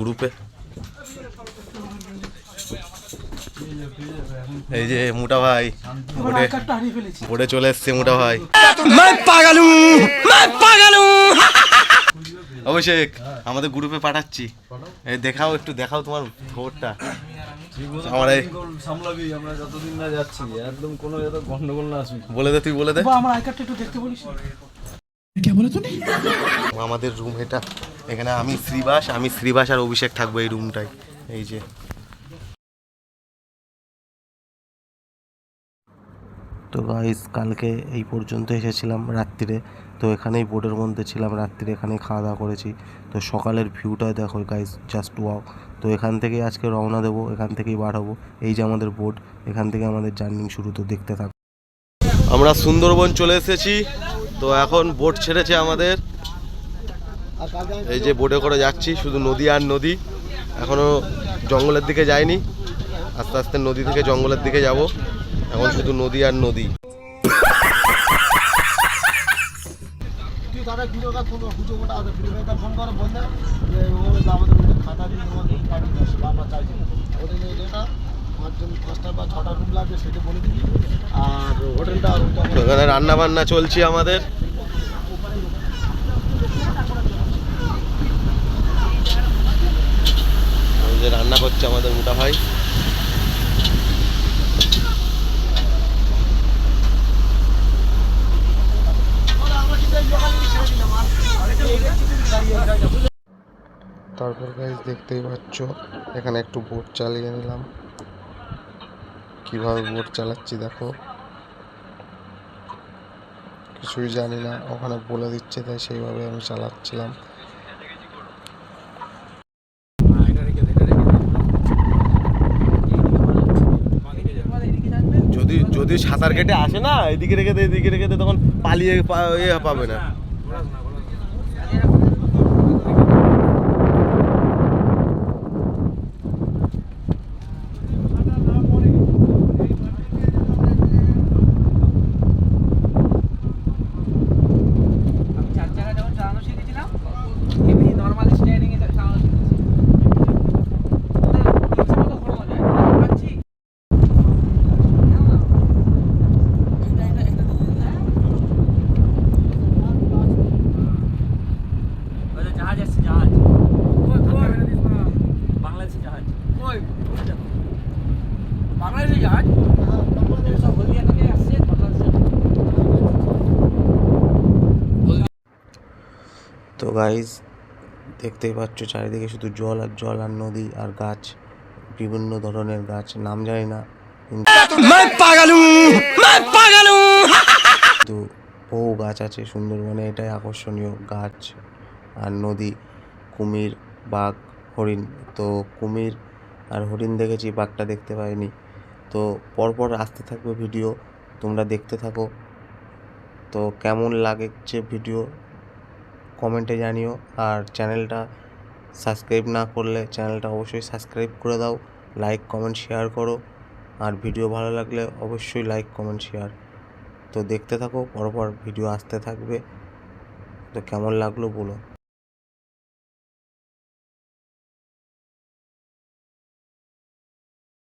গ্রুপে। এই যে মোটা ভাই বোর্ডে চলে এসছে। মোটা ভাই অভিষেক আমাদের গ্রুপে পাঠাচ্ছি, দেখাও একটু, দেখাও তোমার খবরটা। আমার সামলাবি, আমরা যতদিন না যাচ্ছি একদম কোনো গন্ডগোল না আসবে। বলে দে, তুই বলে দে। আমার আই কার্ডটা একটু দেখতে বলিস। কে বলে তুমি? আমাদের রুম এটা, এখানে আমি শ্রীবাস আর অভিষেক থাকবো এই রুমটাই। এই যে তো গাইস, কালকে এই পর্যন্ত এসেছিলাম রাত্রিরে, তো এখানেই বোটের মধ্যে ছিলাম রাত্রিরে, এখানেই খাওয়া দাওয়া করেছি। তো সকালের ভিউটা দেখো গাইস, জাস্ট ওয়াও। তো এখান থেকেই আজকে রওনা দেবো, এখান থেকেই বার হবো। এই যে আমাদের বোট, এখান থেকে আমাদের জার্নি শুরু। তো দেখতে থাকো। আমরা সুন্দরবন চলে এসেছি, তো এখন বোট ছেড়েছে আমাদের। এই যে বোটে করে যাচ্ছি, শুধু নদী আর নদী, এখনও জঙ্গলের দিকে যাইনি। আস্তে আস্তে নদী থেকে জঙ্গলের দিকে যাব, এখন শুধু নদী আর নদী। ওখানে রান্না বান্না চলছে আমাদের। যে রান্না করছে আমাদের মোটা ভাই। তারপর গাইস দেখতেই পাচ্ছ, এখানে একটু বোট চালিয়ে নিলাম। কিভাবে বোট চালাচ্ছি দেখো, কিছুই জানি না, ওখানে বলে দিচ্ছে তাই সেইভাবে আমি চালাচ্ছিলাম। যদি সাঁতার কেটে আসে না, এদিকে রেখে দে তখন পালিয়ে পাবে না। তো গাইজ দেখতেই পাচ্ছ, চারিদিকে শুধু জল আর জল আর নদী আর গাছ, বিভিন্ন ধরনের গাছ, নাম জানি না, কিন্তু বহু গাছ আছে সুন্দরবনে। এটাই আকর্ষণীয়, গাছ আর নদী, কুমির, বাঘ, হরিণ। তো কুমির আর হরিণ দেখেছি, বাঘটা দেখতে পাইনি। তো পরপর আসতে থাকবে ভিডিও, তোমরা দেখতে থাকো। তো কেমন লাগছে ভিডিও কমেন্টে জানিও। আর চ্যানেলটা সাবস্ক্রাইব না করলে চ্যানেলটা অবশ্যই সাবস্ক্রাইব করে দাও, লাইক কমেন্ট শেয়ার করো। আর ভিডিও ভালো লাগলে অবশ্যই লাইক কমেন্ট শেয়ার। তো দেখতে থাকো, পরপর ভিডিও আসতে থাকবে। তো কেমন লাগলো বলো।